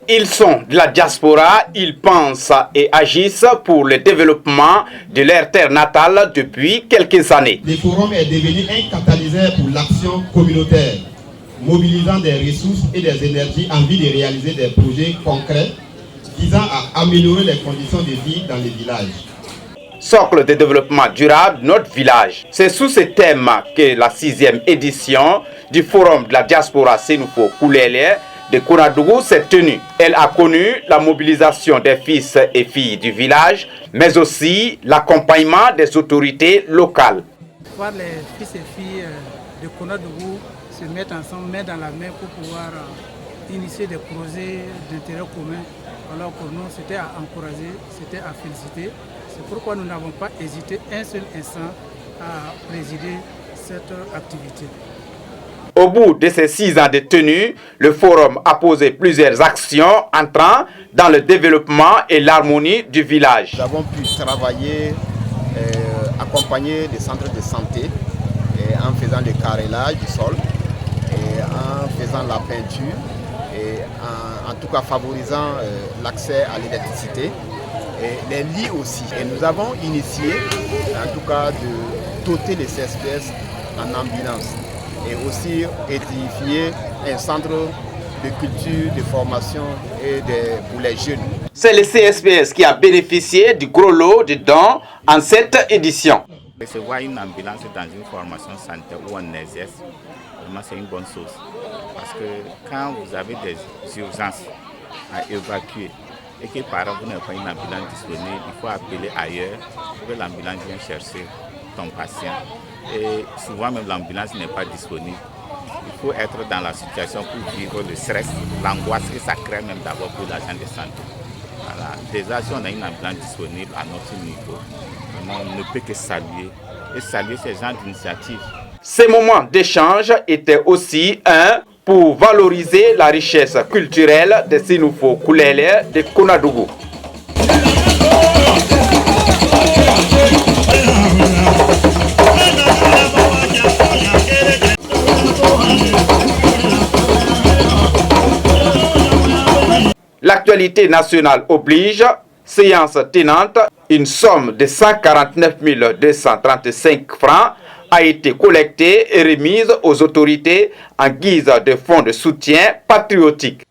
Ils sont de la diaspora, ils pensent et agissent pour le développement de leur terre natale depuis quelques années. Le forum est devenu un catalyseur pour l'action communautaire, mobilisant des ressources et des énergies en vue de réaliser des projets concrets visant à améliorer les conditions de vie dans les villages. Socle de développement durable de notre village. C'est sous ce thème que la 6e édition du Forum de la diaspora Sénoufo Koulélé de Kounadougou s'est tenue. Elle a connu la mobilisation des fils et filles du village, mais aussi l'accompagnement des autorités locales. Voir les fils et filles de Kounadougou se mettre ensemble, main dans la main pour pouvoir initier des projets d'intérêt commun. Alors pour nous, c'était à encourager, c'était à féliciter. C'est pourquoi nous n'avons pas hésité un seul instant à présider cette activité. Au bout de ces 6 ans de tenue, le forum a posé plusieurs actions entrant dans le développement et l'harmonie du village. Nous avons pu travailler, accompagner les centres de santé en faisant le carrelage du sol, et en faisant la peinture, et en tout cas favorisant l'accès à l'électricité. Et les lits aussi. Et nous avons initié, en tout cas, de doter les CSPS en ambulance et aussi édifier un centre de culture, de formation pour les jeunes. C'est le CSPS qui a bénéficié du gros lot de dons en cette édition. Recevoir une ambulance dans une formation sanitaire où on exerce, vraiment c'est une bonne chose. Parce que quand vous avez des urgences à évacuer, et que par exemple vous n'avez pas une ambulance disponible, il faut appeler ailleurs pour que l'ambulance vienne chercher ton patient. Et souvent même l'ambulance n'est pas disponible. Il faut être dans la situation pour vivre le stress, l'angoisse que ça crée même d'abord pour l'agent de santé. Voilà. Déjà si on a une ambulance disponible à notre niveau, on ne peut que saluer et saluer ces gens d'initiative. Ces moments d'échange étaient aussi pour valoriser la richesse culturelle de Sénoufo Koulélé de Kounadougou. L'actualité nationale oblige, séance tenante, une somme de 149 235 francs a été collectée et remise aux autorités en guise de fonds de soutien patriotique.